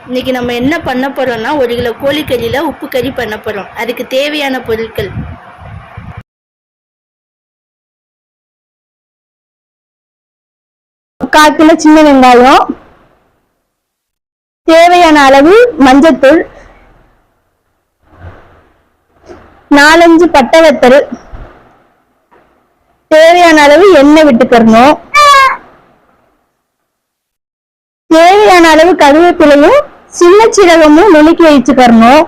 இன்னைக்கு நம்ம என்ன பண்ண போறோம்னா 1 கிலோ கோழிக்கறியில உப்பு கறி பண்ண போறோம். அதுக்கு தேவையான பொருட்கள்: 1/4 கிலோ சின்ன வெங்காயம், தேவையான அளவு மஞ்சத்தூள், 4-5 பட்டை வத்தல், தேவையான அளவு எண்ணெய் விட்டுக்கறணும், தேவையான அளவு கருவேப்பிலையும் சின்ன சீரகமும் நுணுக்கி வச்சுக்கறணும்,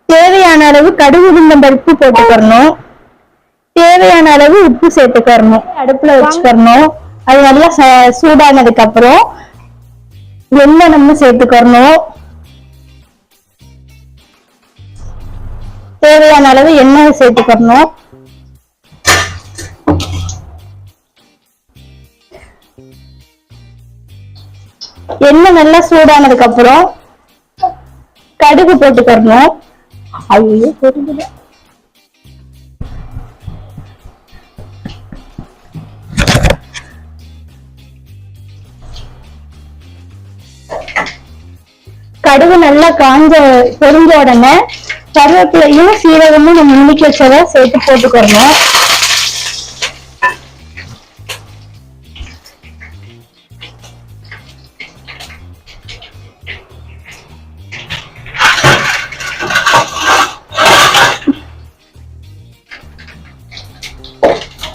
தேவையான அளவு கடுகு உளுந்தம் பருப்பு போட்டுக்கறணும், தேவையான அளவு உப்பு சேர்த்துக்கறணும். அடுப்புல வச்சுக்கறணும். அது நல்லா சூடானதுக்கு அப்புறம் எண்ணெய் நம்ம சேர்த்துக்கறணும். தேவையான அளவு எண்ணெய் சேர்த்துக்கறணும். எண்ணெய் நல்லா சூடானதுக்கு அப்புறம் கடுகு போட்டுக்கறணும். ஐயோ தெரிஞ்சது. கடுகு நல்லா பொரிஞ்ச உடனே கருவேப்பிலையும் சீரகமும் நம்ம நுணுக்கி வச்சதை சேர்த்து போட்டுக்கறணும்.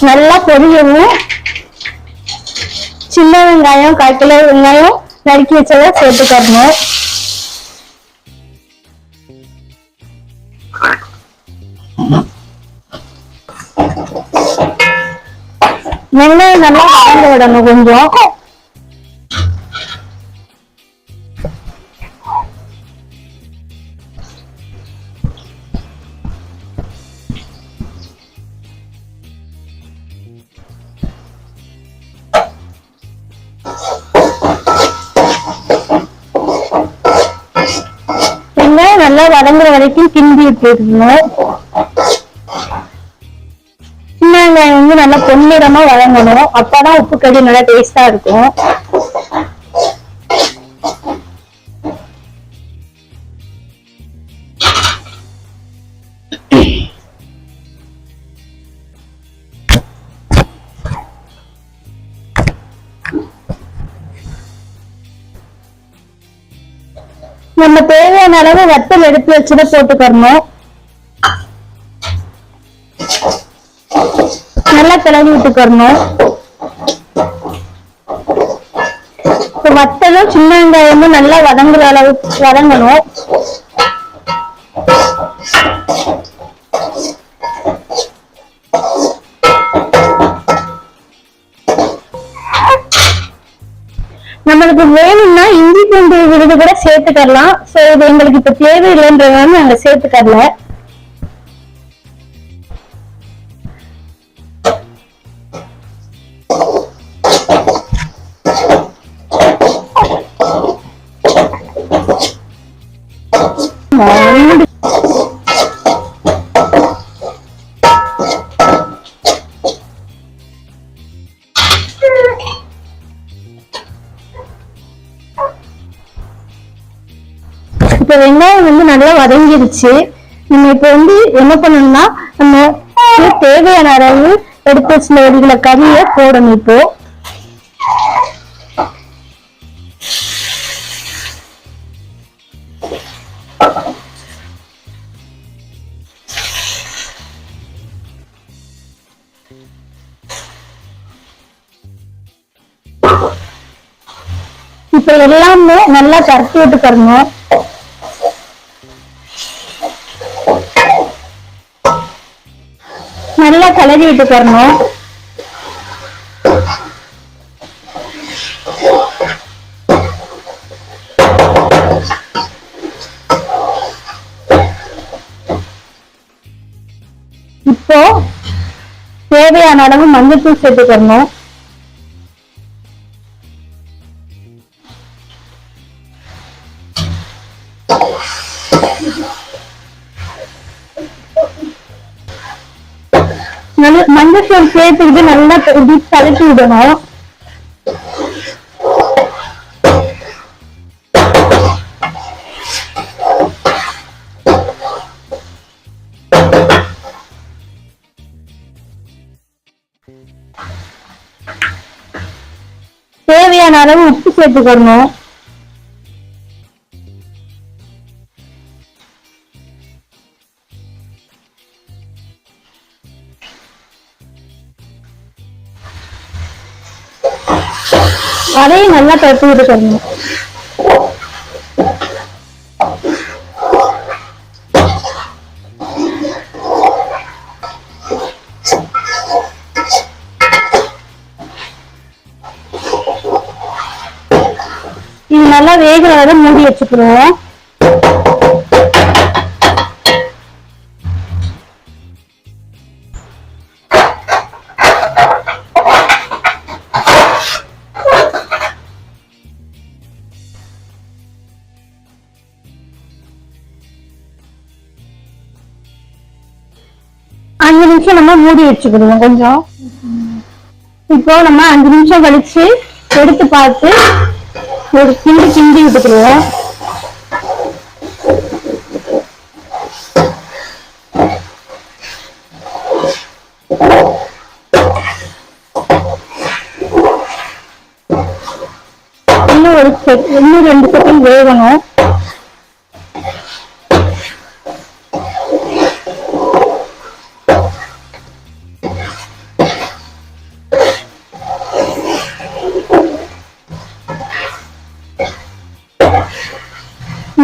நல்லா பொரியவும் சின்ன வெங்காயம் 1/4 கிலோ வெங்காயம் நறுக்கி வச்சதை சேர்த்துக்கறணும். வெங்காயம் நல்லா வதங்க விடணும். கொஞ்சம் வெங்காயம் நல்லா வதங்குற வரைக்கும் கிண்டி விட்டுருக்கணும். சின்ன வெங்காயம் நல்லா பொன்னிறமா வதங்கணும். அப்பதான் உப்பு கறி நல்லா டேஸ்டா இருக்கும். நம்ம தேவையான அளவு வத்தல் எடுத்து வச்சுட்டு போட்டுக்கறணும். நல்லா கிளறி விட்டுக்கறணும். வத்தலும் சின்ன வெங்காயமும் நல்லா வதங்குற அளவுக்கு வதங்கணும். நம்மளுக்கு வேணும்னா இஞ்சி பூண்டு விழுது கூட சேர்த்துக்கலாம். சோ இது எங்களுக்கு இப்ப தேவையில்லைன்றதுனால நாங்க சேர்த்துக்கறல. இப்ப வெங்காயம் நல்லா வதங்கிருச்சு. நம்ம இப்ப என்ன பண்ணணும்னா நம்ம தேவையான அளவு எடுத்து வச்சுல 1 கிலோ கறியை போடணும். இப்போ இப்ப எல்லாமே நல்லா கரைச்சி விட்டுக்கறணும். நல்லா கலரி விட்டுக்கறணும். இப்போ தேவையான அளவு மஞ்சத்தூள் சேர்த்துக்கறணும். மஞ்சத்தூள் சேர்த்துக்கிட்டு நல்லா கலக்கி விடணும். சேர்த்துக்கணும். அதையும் நல்லா பரப்பி விட்டுக்கணும். இது நல்லா வேகிற வரை மூடி வச்சுக்கிறோம். அஞ்சு நிமிஷம் நம்ம மூடி வச்சுக்கிடுவோம் கொஞ்சம். இப்போ நம்ம 5 நிமிஷம் கழிச்சு எடுத்து பார்த்து ஒரு கிண்டி விட்டுக்கிடுவோம். இன்னும் 2 செகண்ட் வேகணும்.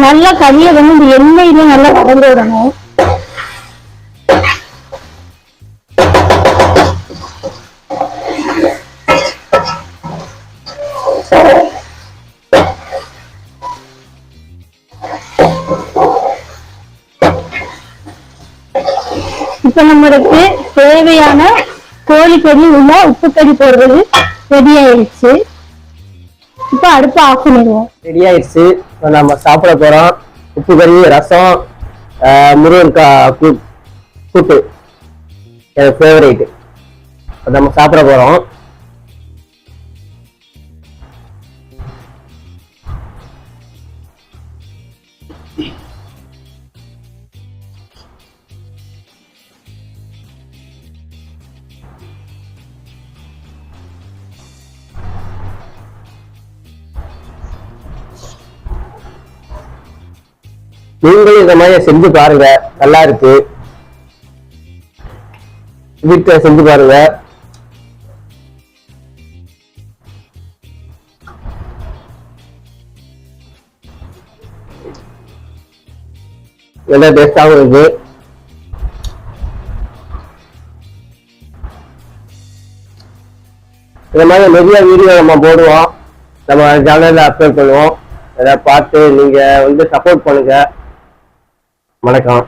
நல்லா கறியை வந்து இந்த எண்ணெயில நல்லா கலந்து விடணும். இப்ப நம்மளுக்கு தேவையான கோழிக்கறி உள்ள உப்பு கறி போடுறது ரெடி ஆயிடுச்சு. இப்ப அடுப்பு ஆஃப் பண்ணிடுவோம். ரெடி ஆயிடுச்சு. நம்ம சாப்பிட போறோம். உப்பு கறி, ரசம், முருங்கக்காய் கூட்டு எனக்கு ஃபேவரேட். நம்ம சாப்பிட போறோம். நீங்களும் இந்த மாதிரி செஞ்சு பாருங்க, நல்லா இருக்கு. வீட்டுல செஞ்சு பாருங்க. நல்லா டேஸ்டாகவும் இருக்கு. இந்த மாதிரி நிறைய வீடியோ நம்ம போடுவோம், நம்ம சேனல்ல அப்லோட் பண்ணுவோம். அதை பார்த்து நீங்க வந்து சப்போர்ட் பண்ணுங்க. வணக்கம்.